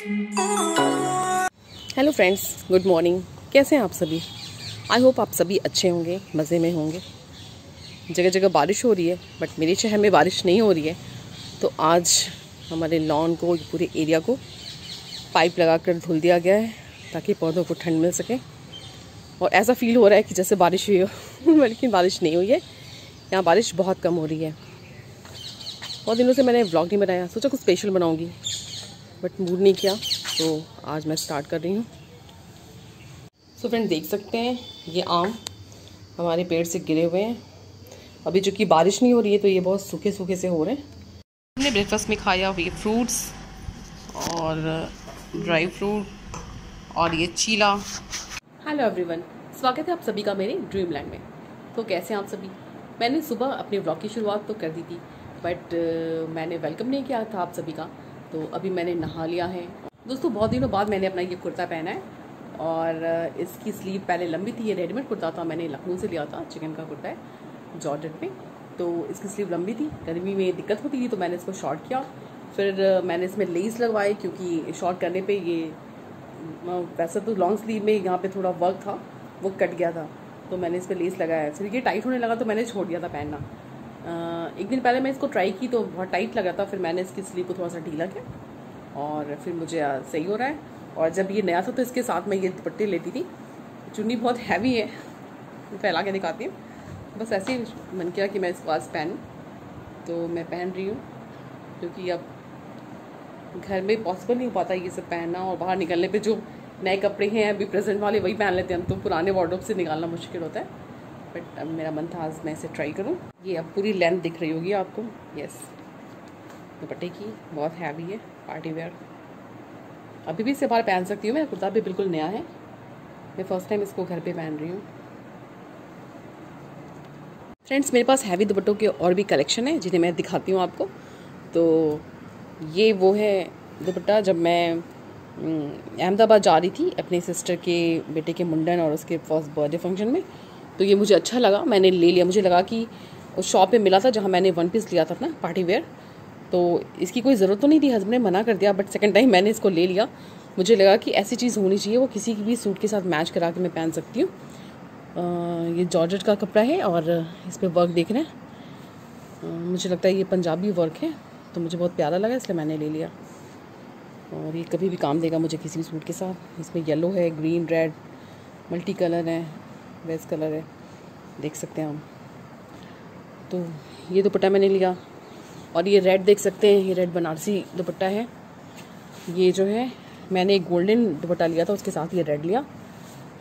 Hello friends, good morning. कैसे हैं आप सभी? आई होप आप सभी अच्छे होंगे, मज़े में होंगे। जगह जगह बारिश हो रही है, बट मेरे शहर में बारिश नहीं हो रही है। तो आज हमारे लॉन को, पूरे एरिया को पाइप लगाकर धुल दिया गया है ताकि पौधों को ठंड मिल सके। और ऐसा फील हो रहा है कि जैसे बारिश हुई हो लेकिन बारिश नहीं हुई है। यहाँ बारिश बहुत कम हो रही है। बहुत दिनों से मैंने व्लॉग नहीं बनाया, सोचा कुछ स्पेशल बनाऊँगी, बट मूड नहीं किया, तो आज मैं स्टार्ट कर रही हूँ। सो फ्रेंड, देख सकते हैं ये आम हमारे पेड़ से गिरे हुए हैं। अभी चूँकि बारिश नहीं हो रही है तो ये बहुत सूखे सूखे से हो रहे हैं। हमने ब्रेकफास्ट में खाया हुए फ्रूट्स और ड्राई फ्रूट और ये चीला। हेलो एवरीवन, स्वागत है आप सभी का मेरे ड्रीम लैंड में। तो कैसे हैं आप सभी? मैंने सुबह अपने व्लॉग की शुरुआत तो कर दी थी, बट मैंने वेलकम नहीं किया था आप सभी का। तो अभी मैंने नहा लिया है। दोस्तों, बहुत दिनों बाद मैंने अपना ये कुर्ता पहना है और इसकी स्लीव पहले लंबी थी। ये रेडीमेड कुर्ता था, मैंने लखनऊ से लिया था। चिकन का कुर्ता है, जॉर्जेट पे। तो इसकी स्लीव लंबी थी, गर्मी में दिक्कत होती थी, तो मैंने इसको शॉर्ट किया। फिर मैंने इसमें लेस लगवाई, क्योंकि शॉर्ट करने पे ये वैसे तो लॉन्ग स्लीव में यहाँ पे थोड़ा वर्क था, वो कट गया था, तो मैंने इस पर लेस लगाया। फिर ये टाइट होने लगा तो मैंने छोड़ दिया था पहनना। एक दिन पहले मैं इसको ट्राई की तो बहुत टाइट लगा था, फिर मैंने इसकी स्लीव को थोड़ा सा ढीला किया और फिर मुझे सही हो रहा है। और जब ये नया था तो इसके साथ मैं ये दुपट्टे लेती थी। चुन्नी बहुत हैवी है, फैला के दिखाती हूँ। बस ऐसे ही मन किया कि मैं इसको आज पहनूँ, तो मैं पहन रही हूँ, क्योंकि अब घर में पॉसिबल नहीं हो पाता ये सब पहनना। और बाहर निकलने पे जो नए कपड़े हैं अभी प्रेजेंट वाले वही पहन लेते हैं हम, तो पुराने वार्डरोब से निकालना मुश्किल होता है। बट अब मेरा मन था आज मैं इसे ट्राई करूँ। ये अब पूरी लेंथ दिख रही होगी आपको। यस, दुपट्टे की बहुत हैवी है, पार्टी वेयर। अभी भी इसे बाहर पहन सकती हूँ। मेरा कुर्ता भी बिल्कुल नया है, मैं फर्स्ट टाइम इसको घर पे पहन रही हूँ। फ्रेंड्स, मेरे पास हैवी दुपट्टों के और भी कलेक्शन है जिन्हें मैं दिखाती हूँ आपको। तो ये वो है दुपट्टा, जब मैं अहमदाबाद जा रही थी अपने सिस्टर के बेटे के मुंडन और उसके फर्स्ट बर्थडे फंक्शन में, तो ये मुझे अच्छा लगा, मैंने ले लिया। मुझे लगा कि उस शॉप पे मिला था जहाँ मैंने वन पीस लिया था अपना पार्टी वेयर, तो इसकी कोई ज़रूरत तो नहीं थी, हस्बैंड ने मना कर दिया, बट सेकंड टाइम मैंने इसको ले लिया। मुझे लगा कि ऐसी चीज़ होनी चाहिए, वो किसी की भी सूट के साथ मैच करा के मैं पहन सकती हूँ। ये जॉर्जेट का कपड़ा है और इस पर वर्क देख रहे हैं। मुझे लगता है ये पंजाबी वर्क है, तो मुझे बहुत प्यारा लगा, इसलिए मैंने ले लिया। और ये कभी भी काम देगा मुझे किसी भी सूट के साथ। इसमें येलो है, ग्रीन, रेड, मल्टी कलर है, वेस्ट कलर है, देख सकते हैं हम। तो ये दुपट्टा मैंने लिया। और ये रेड देख सकते हैं, ये रेड बनारसी दुपट्टा है। ये जो है मैंने एक गोल्डन दुपट्टा लिया था, उसके साथ ये रेड लिया।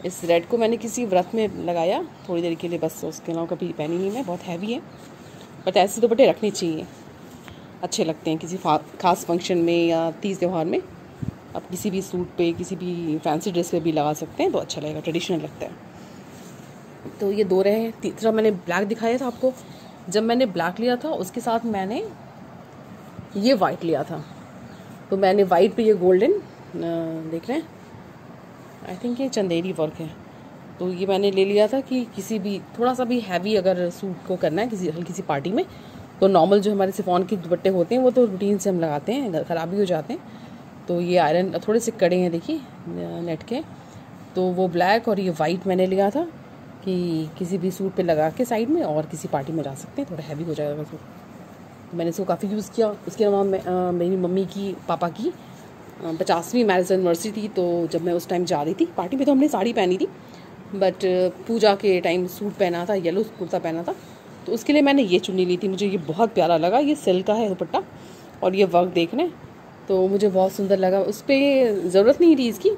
इस रेड को मैंने किसी व्रत में लगाया थोड़ी देर के लिए बस, उसके अलावा कभी पहनी नहीं मैं। बहुत हैवी है, बट ऐसे दुपट्टे रखने चाहिए, अच्छे लगते हैं किसी खास फंक्शन में या तीज त्यौहार में। आप किसी भी सूट पे, किसी भी फैंसी ड्रेस पे भी लगा सकते हैं, तो अच्छा लगेगा, ट्रेडिशनल लगता है। तो ये दो रहे। तीसरा मैंने ब्लैक दिखाया था आपको। जब मैंने ब्लैक लिया था उसके साथ मैंने ये वाइट लिया था, तो मैंने वाइट पे ये गोल्डन देख रहे हैं, आई थिंक ये चंदेरी वर्क है, तो ये मैंने ले लिया था कि किसी भी थोड़ा सा भी हैवी अगर सूट को करना है किसी हल्की सी पार्टी में, तो नॉर्मल जो हमारे सिफॉन के दुपट्टे होते हैं वो तो रूटीन से हम लगाते हैं, ख़राब भी हो जाते हैं। तो ये आयरन थोड़े से कड़े हैं, देखिए नेट के। तो वो ब्लैक और ये वाइट मैंने लिया था कि किसी भी सूट पे लगा के साइड में और किसी पार्टी में जा सकते हैं, थोड़ा हैवी हो जाएगा सूट। तो मैंने इसको काफ़ी यूज़ किया। उसके अलावा मेरी मम्मी की, पापा की 50वीं मैरिज एनिवर्सरी थी, तो जब मैं उस टाइम जा रही थी पार्टी में, तो हमने साड़ी पहनी थी, बट पूजा के टाइम सूट पहना था, येलो कुर्ता पहना था, तो उसके लिए मैंने ये चुन्नी ली थी। मुझे ये बहुत प्यारा लगा, ये सिल्क का है दुपट्टा और ये वर्क देख रहे हैं, तो मुझे बहुत सुंदर लगा। उस पर ज़रूरत नहीं थी इसकी,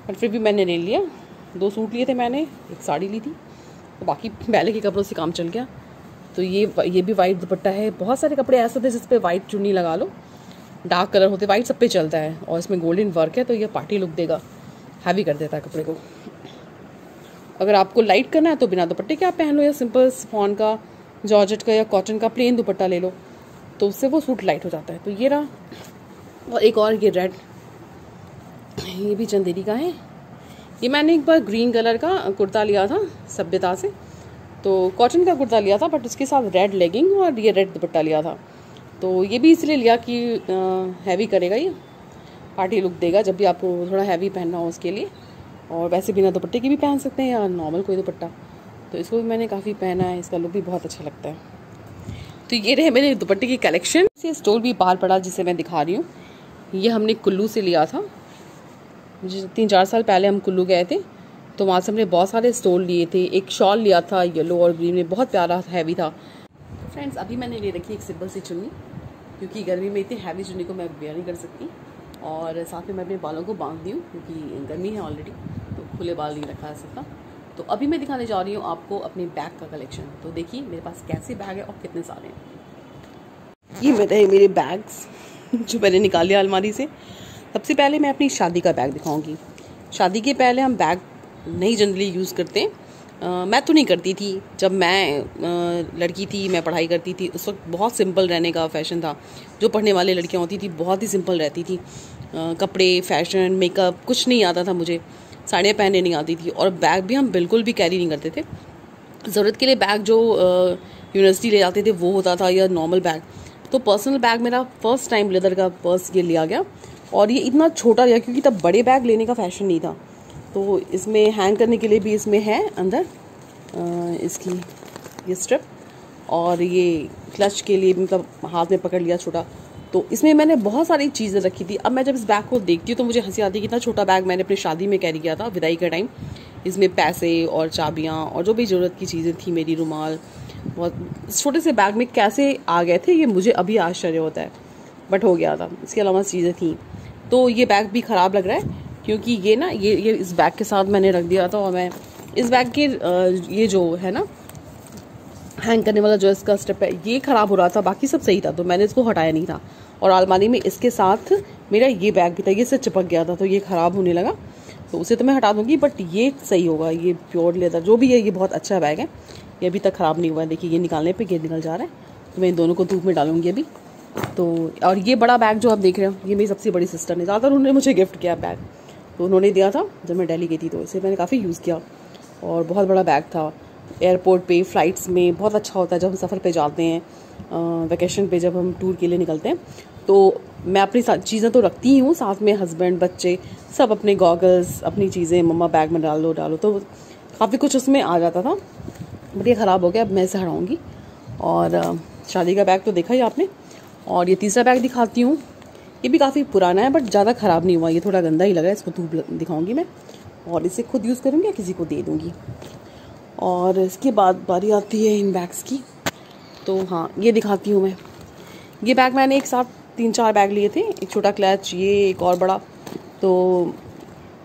बट फिर भी मैंने ले लिया। 2 सूट लिए थे मैंने, एक साड़ी ली थी, तो बाकी पहले के कपड़ों से काम चल गया। तो ये भी वाइट दुपट्टा है। बहुत सारे कपड़े ऐसे थे जिस पे वाइट चुन्नी लगा लो, डार्क कलर होते, वाइट सब पे चलता है, और इसमें गोल्डन वर्क है, तो ये पार्टी लुक देगा, हैवी कर देता है कपड़े को। अगर आपको लाइट करना है तो बिना दुपट्टे के आप पहन लो, या सिंपल शिफॉन का, जॉर्जेट का या कॉटन का प्लेन दुपट्टा ले लो, तो उससे वो सूट लाइट हो जाता है। तो ये रहा। और एक और ये रेड, ये भी चंदेरी का है। ये मैंने एक बार ग्रीन कलर का कुर्ता लिया था सभ्यता से, तो कॉटन का कुर्ता लिया था, बट उसके साथ रेड लेगिंग और ये रेड दुपट्टा लिया था। तो ये भी इसलिए लिया कि हैवी करेगा ये, पार्टी लुक देगा जब भी आपको थोड़ा हैवी पहनना हो उसके लिए। और वैसे बिना दुपट्टे की भी पहन सकते हैं या नॉर्मल कोई दुपट्टा, तो इसको भी मैंने काफ़ी पहना है, इसका लुक भी बहुत अच्छा लगता है। तो ये रहे मेरे दुपट्टे की कलेक्शन। ये स्टोल भी बाहर पड़ा जिसे मैं दिखा रही हूँ, ये हमने कुल्लू से लिया था। 3-4 साल पहले हम कुल्लू गए थे, तो वहाँ से हमने बहुत सारे स्टोल लिए थे। एक शॉल लिया था येलो और ग्रीन में, बहुत प्यारा हैवी था। फ्रेंड्स अभी मैंने ले रखी एक सिंपल सी चुन्नी, क्योंकि गर्मी में इतनी हैवी चुन्नी को मैं वेयर नहीं कर सकती, और साथ में मैं अपने बालों को बांध दी हूँ क्योंकि गर्मी है ऑलरेडी, तो खुले बाल नहीं रखा जा सकता। तो अभी मैं दिखाने जा रही हूँ आपको अपने बैग का कलेक्शन। तो देखिए मेरे पास कैसे बैग है और कितने सारे हैं। ये मेरे बैग्स जो मैंने निकाल लिया अलमारी से। सबसे पहले मैं अपनी शादी का बैग दिखाऊंगी। शादी के पहले हम बैग नहीं जनरली यूज़ करते। मैं तो नहीं करती थी, जब मैं लड़की थी, मैं पढ़ाई करती थी, उस वक्त बहुत सिंपल रहने का फैशन था। जो पढ़ने वाली लड़कियां होती थी बहुत ही सिंपल रहती थी। कपड़े, फैशन, मेकअप कुछ नहीं आता था मुझे, साड़ियाँ पहनने नहीं आती थी, और बैग भी हम बिल्कुल भी कैरी नहीं करते थे। ज़रूरत के लिए बैग जो यूनिवर्सिटी ले जाते थे वो होता था, या नॉर्मल बैग। तो पर्सनल बैग मेरा फर्स्ट टाइम लेदर का पर्स ये लिया गया, और ये इतना छोटा लिया क्योंकि तब बड़े बैग लेने का फैशन नहीं था। तो इसमें हैंग करने के लिए भी इसमें है अंदर इसकी ये स्ट्रिप, और ये क्लच के लिए मतलब हाथ में पकड़ लिया छोटा। तो इसमें मैंने बहुत सारी चीज़ें रखी थी। अब मैं जब इस बैग को देखती हूँ तो मुझे हंसी आती है कि इतना छोटा बैग मैंने अपनी शादी में कैरी किया था विदाई के टाइम। इसमें पैसे और चाबियाँ और जो भी ज़रूरत की चीज़ें थी, मेरी रुमाल, बहुत छोटे से बैग में कैसे आ गए थे ये मुझे अभी आश्चर्य होता है, बट हो गया था। इसके अलावा चीज़ें थी। तो ये बैग भी ख़राब लग रहा है क्योंकि ये ना ये इस बैग के साथ मैंने रख दिया था, और मैं इस बैग के ये जो है ना हैंग करने वाला जो इसका स्टेप है ये ख़राब हो रहा था, बाकी सब सही था, तो मैंने इसको हटाया नहीं था। और अलमारी में इसके साथ मेरा ये बैग भी था, ये से चिपक गया था, तो ये ख़राब होने लगा, तो उसे तो मैं हटा दूंगी, बट ये सही होगा। ये प्योर लेदर जो भी है, ये बहुत अच्छा बैग है, ये अभी तक ख़राब नहीं हुआ है। देखिए ये निकालने पे ये निकल जा रहा है, तो मैं इन दोनों को धूप में डालूंगी अभी। तो और ये बड़ा बैग जो आप देख रहे हो, ये मेरी सबसे बड़ी सिस्टर ने, ज़्यादातर उन्होंने मुझे गिफ्ट किया बैग, तो उन्होंने दिया था जब मैं दिल्ली गई थी, तो इसे मैंने काफ़ी यूज़ किया, और बहुत बड़ा बैग था। एयरपोर्ट पे, फ्लाइट्स में बहुत अच्छा होता है जब हम सफ़र पे जाते हैं, वैकेशन पे जब हम टूर के लिए निकलते हैं, तो मैं अपनी चीज़ें तो रखती ही हूँ, साथ में हस्बैंड, बच्चे सब अपने गॉगल्स, अपनी चीज़ें मम्मा बैग में डालो, तो काफ़ी कुछ उसमें आ जाता था, बट ये ख़राब हो गया, अब मैं इसे हटाऊँगी। और शादी का बैग तो देखा ही आपने। और ये तीसरा बैग दिखाती हूँ, ये भी काफ़ी पुराना है बट ज़्यादा ख़राब नहीं हुआ, ये थोड़ा गंदा ही लगा है, इसको धूप दिखाऊंगी मैं, और इसे खुद यूज़ करूँगी या किसी को दे दूँगी। और इसके बाद बारी आती है इन बैग्स की। तो हाँ, ये दिखाती हूँ मैं। ये बैग मैंने एक साथ 3-4 बैग लिए थे, एक छोटा क्लच, ये एक और बड़ा। तो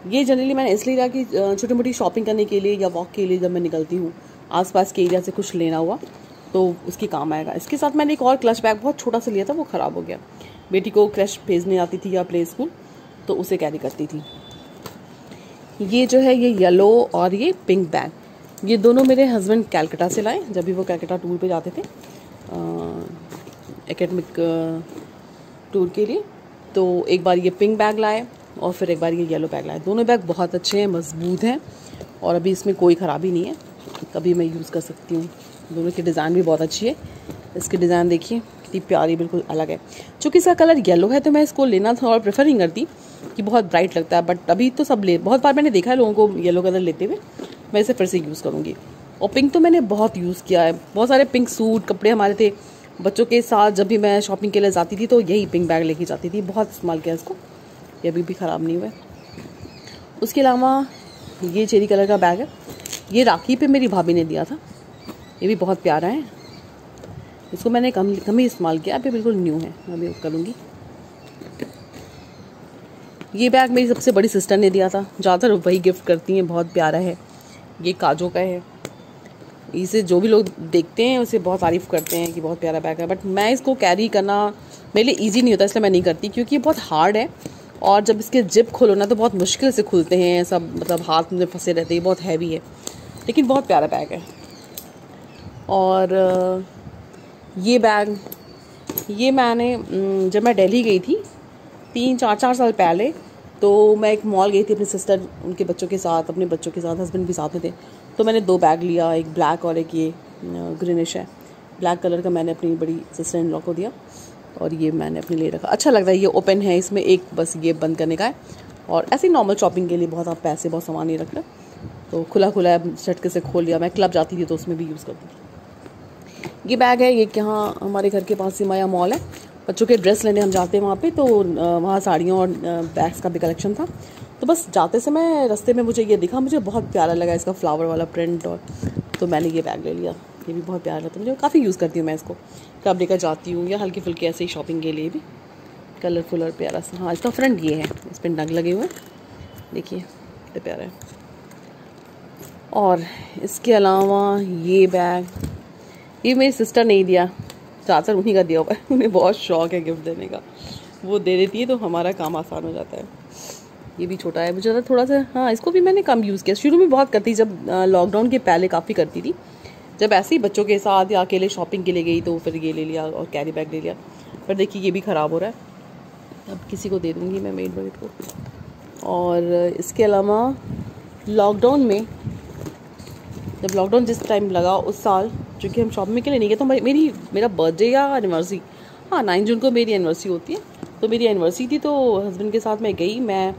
ये जनरली मैंने इसलिए लिया कि छोटी मोटी शॉपिंग करने के लिए या वॉक के लिए जब मैं निकलती हूँ, आसपास के एरिया से कुछ लेना हुआ तो उसके काम आएगा। इसके साथ मैंने एक और क्लच बैग बहुत छोटा सा लिया था, वो ख़राब हो गया। बेटी को क्रश भेजने आती थी या प्ले स्कूल, तो उसे कैरी करती थी। ये जो है ये येलो और ये पिंक बैग, ये दोनों मेरे हस्बैंड कैलकाटा से लाए, जब भी वो कैलकाटा टूर पे जाते थे एकेडमिक टूर के लिए। तो एक बार ये पिंक बैग लाए और फिर एक बार ये येलो बैग लाए। दोनों बैग बहुत अच्छे हैं, मजबूत हैं, और अभी इसमें कोई ख़राबी नहीं है, कभी मैं यूज़ कर सकती हूँ। दोनों की डिज़ाइन भी बहुत अच्छी है। इसकी डिज़ाइन देखिए कितनी प्यारी, बिल्कुल अलग है। चूँकि इसका कलर येलो है तो मैं इसको लेना थोड़ा प्रेफर नहीं करती कि बहुत ब्राइट लगता है, बट अभी तो सब बहुत बार मैंने देखा है लोगों को येलो कलर लेते हुए, मैं इसे फिर से यूज़ करूँगी। और पिंक तो मैंने बहुत यूज़ किया है, बहुत सारे पिंक सूट कपड़े हमारे थे बच्चों के साथ, जब भी मैं शॉपिंग के लिए जाती थी तो यही पिंक बैग लेके जाती थी, बहुत इस्तेमाल किया इसको, ये अभी भी ख़राब नहीं हुआ है। उसके अलावा ये चेरी कलर का बैग है, ये राखी पे मेरी भाभी ने दिया था, ये भी बहुत प्यारा है। इसको मैंने कम ही इस्तेमाल किया, अभी बिल्कुल न्यू है, अभी करूँगी। ये बैग मेरी सबसे बड़ी सिस्टर ने दिया था, ज़्यादातर वही गिफ्ट करती हैं, बहुत प्यारा है। ये काजो का है, इसे जो भी लोग देखते हैं उसे बहुत तारीफ़ करते हैं कि बहुत प्यारा बैग है, बट मैं इसको कैरी करना मेरे लिए ईजी नहीं होता, इसलिए मैं नहीं करती, क्योंकि ये बहुत हार्ड है, और जब इसके जिप खोलो ना तो बहुत मुश्किल से खुलते हैं सब, मतलब हाथ में फंसे रहते हैं, बहुत हैवी है, लेकिन बहुत प्यारा बैग है। और ये बैग ये मैंने जब मैं दिल्ली गई थी 3-4 साल पहले, तो मैं एक मॉल गई थी अपने सिस्टर उनके बच्चों के साथ, अपने बच्चों के साथ, हस्बैंड भी साथ में थे, तो मैंने 2 बैग लिया, एक ब्लैक और एक ये ग्रीनिश है, ब्लैक कलर का मैंने अपनी बड़ी सिस्टर इन लॉ को दिया, और ये मैंने अपने लिए रखा, अच्छा लगता है। ये ओपन है, इसमें एक बस ये बंद करने का है। और ऐसे ही नॉर्मल शॉपिंग के लिए बहुत आप पैसे बहुत सामान नहीं रखना, तो खुला खुला है, झटके से खोल लिया। मैं क्लब जाती थी तो उसमें भी यूज़ करती थी। ये बैग है, ये यहाँ हमारे घर के पास ही माया मॉल है, बच्चों के ड्रेस लेने हम जाते हैं वहाँ पे, तो वहाँ साड़ियों और बैग्स का भी कलेक्शन था। तो बस जाते समय रास्ते में मुझे ये दिखा, मुझे बहुत प्यारा लगा इसका फ्लावर वाला प्रिंट, और तो मैंने ये बैग ले लिया। ये भी बहुत प्यारा लगता है मुझे, काफ़ी यूज़ करती हूँ मैं इसको, कब लेकर जाती हूँ या हल्की फुल्की ऐसे ही शॉपिंग के लिए भी। कलरफुल और प्यारा सा। हाँ, इसका फ्रंट ये है, इस पर नग लगे हुए, देखिए कितना प्यारा है। और इसके अलावा ये बैग, ये मेरी सिस्टर ने ही दिया, ज़्यादातर उन्हीं का दिया हुआ है। उन्हें बहुत शौक़ है गिफ्ट देने का, वो दे देती है तो हमारा काम आसान हो जाता है। ये भी छोटा है, मुझे थोड़ा सा, हाँ इसको भी मैंने कम यूज़ किया। शुरू में बहुत करती, जब लॉकडाउन के पहले काफ़ी करती थी, जब ऐसे ही बच्चों के साथ या अकेले शॉपिंग के लिए गई तो फिर ये ले लिया और कैरी बैग ले लिया। पर देखिए ये भी ख़राब हो रहा है, अब किसी को दे दूँगी मैं, मेड बकेट को। और इसके अलावा लॉकडाउन में, जब लॉकडाउन जिस टाइम लगा उस साल, चूँकि हम शॉपिंग के लिए नहीं गए, तो मेरा बर्थडे या एनिवर्सरी, हाँ 9 जून को मेरी एनिवर्सरी होती है, तो मेरी एनिवर्सरी थी, तो हस्बैंड के साथ मैं गई। मैं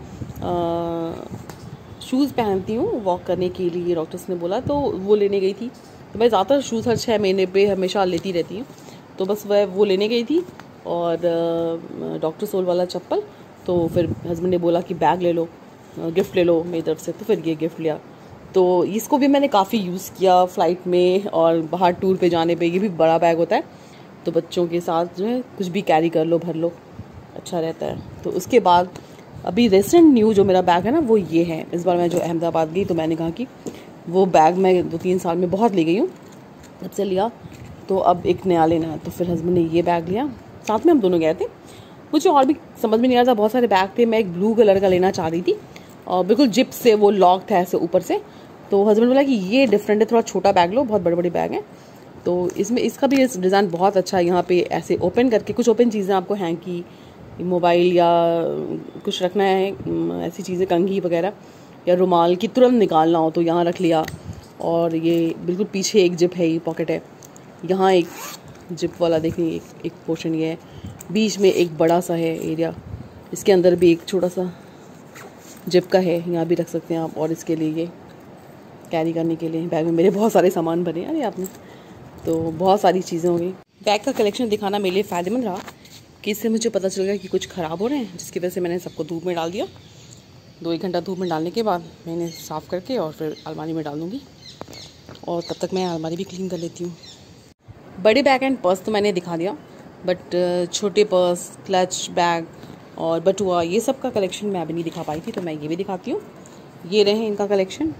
शूज़ पहनती हूँ वॉक करने के लिए, डॉक्टर्स ने बोला, तो वो लेने गई थी। तो मैं ज़्यादातर शूज़ हर 6 महीने पे हमेशा लेती रहती हूँ, तो बस वो लेने गई थी। और डॉक्टर सोल वाला चप्पल, तो फिर हस्बैंड ने बोला कि बैग ले लो, गिफ्ट ले लो मेरी तरफ से, तो फिर ये गिफ्ट लिया। तो इसको भी मैंने काफ़ी यूज़ किया फ़्लाइट में और बाहर टूर पे जाने पे। ये भी बड़ा बैग होता है, तो बच्चों के साथ जो है कुछ भी कैरी कर लो, भर लो, अच्छा रहता है। तो उसके बाद अभी रिसेंट न्यू जो मेरा बैग है ना, वो ये है। इस बार मैं जो अहमदाबाद गई तो मैंने कहा कि वो बैग मैं 2-3 साल में बहुत ले गई हूँ, जब से लिया, तो अब एक नया लेना है। तो फिर हस्बैंड ने ये बैग लिया, साथ में हम दोनों गए थे। मुझे और भी समझ में नहीं आ रहा था, बहुत सारे बैग थे, मैं एक ब्लू कलर का लेना चाह रही थी, और बिल्कुल जिप से वो लॉक था ऐसे ऊपर से। तो हस्बैंड बोला कि ये डिफरेंट है, थोड़ा छोटा बैग लो, बहुत बड़े बड़े बैग हैं। तो इसमें इसका भी डिज़ाइन बहुत अच्छा है, यहाँ पे ऐसे ओपन करके कुछ ओपन चीज़ें आपको हैं कि मोबाइल या कुछ रखना है, ऐसी चीज़ें, कंघी वगैरह या रुमाल की तुरंत निकालना हो तो यहाँ रख लिया। और ये बिल्कुल पीछे एक जिप है, ये पॉकेट है, यहाँ एक जिप वाला देखिए, एक पोर्शन ये है, बीच में एक बड़ा सा है एरिया, इसके अंदर भी एक छोटा सा जिप का है, यहाँ भी रख सकते हैं आप। और इसके लिए ये कैरी करने के लिए बैग में मेरे बहुत सारे सामान भरे। अरे आपने तो बहुत सारी चीज़ें हो गई। बैग का कलेक्शन दिखाना मेरे लिए फ़ायदेमंद रहा कि इससे मुझे पता चल गया कि कुछ ख़राब हो रहे हैं, जिसकी वजह से मैंने सबको धूप में डाल दिया। 2-1 घंटा धूप में डालने के बाद मैंने साफ़ करके और फिर अलमारी में डाल दूँगी, और तब तक मैं अलमारी भी क्लीन कर लेती हूँ। बड़े बैग एंड पर्स तो मैंने दिखा दिया, बट छोटे पर्स, क्लच बैग और बटुआ, ये सब का कलेक्शन मैं अभी नहीं दिखा पाई थी, तो मैं ये भी दिखाती हूँ। ये रहे इनका कलेक्शन।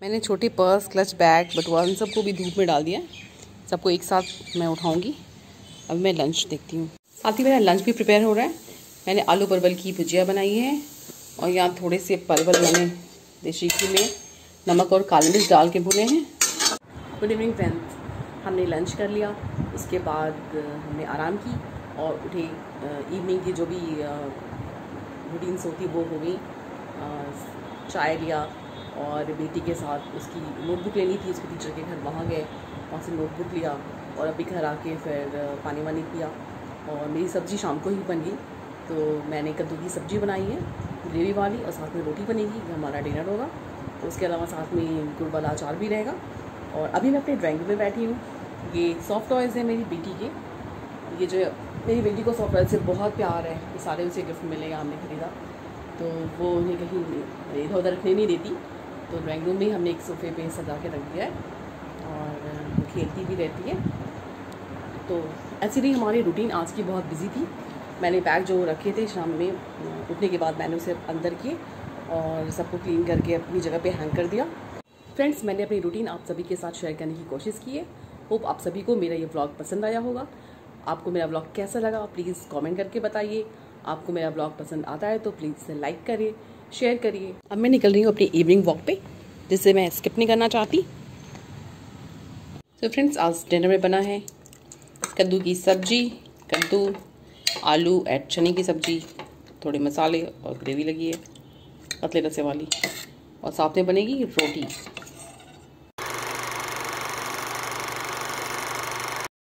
मैंने छोटे पर्स, क्लच बैग, बटुआ, इन सबको भी धूप में डाल दिया है, सबको एक साथ मैं उठाऊँगी। अब मैं लंच देखती हूँ, साथ ही मेरा लंच भी प्रिपेयर हो रहा है। मैंने आलू परवल की भुजिया बनाई है, और यहाँ थोड़े से परवल मैंने देसी घी में नमक और काली मिर्च डाल के भुने हैं। गुड इवनिंग फ्रेंड्स, हमने लंच कर लिया, उसके बाद हमने आराम की और उठे। इवनिंग की जो भी रूटीन्स होती वो हो गई, चाय लिया और बेटी के साथ उसकी नोटबुक लेनी थी, उसके टीचर के घर, वहाँ गए, वहाँ से नोटबुक लिया, और अभी घर आके फिर पानी वानी पिया। और मेरी सब्ज़ी शाम को ही बन गई, तो मैंने कद्दू की सब्ज़ी बनाई है ग्रेवी वाली, और साथ में रोटी बनेगी, ये हमारा डिनर होगा। तो उसके अलावा साथ में गुड़ वाला अचार भी रहेगा। और अभी मैं अपने ड्राइंग रूम में बैठी हूँ। ये सॉफ्ट टॉयज़ है मेरी बेटी के, ये जो मेरी बेटी को सॉफ्ट टॉयज़ से बहुत प्यार है, ये सारे उसे गिफ्ट मिलेगा, हमने खरीदा, तो वो उन्हें कहीं इधर उधर रखने नहीं देती। तो ड्राइंग रूम में हमने एक सोफ़े पे सजा के रख दिया है, और वो खेलती भी रहती है। तो ऐसी रही हमारी रूटीन आज की, बहुत बिजी थी। मैंने बैग जो रखे थे शाम में उठने के बाद मैंने उसे अंदर किए और सबको क्लीन करके अपनी जगह पे हैंग कर दिया। फ्रेंड्स, मैंने अपनी रूटीन आप सभी के साथ शेयर करने की कोशिश की है। होप आप सभी को मेरा ये व्लॉग पसंद आया होगा। आपको मेरा व्लॉग कैसा लगा प्लीज़ कमेंट करके बताइए। आपको मेरा व्लॉग पसंद आता है तो प्लीज़ इसे लाइक करिए, शेयर करिए। अब मैं निकल रही हूँ अपनी इवनिंग वॉक पे, जिससे मैं स्किप नहीं करना चाहती। तो फ्रेंड्स, आज डिनर में बना है कद्दू की सब्जी, कद्दू, आलू ऐड चने की सब्जी, थोड़े मसाले और ग्रेवी लगी है पतले रसे वाली, और साथ में बनेगी रोटी।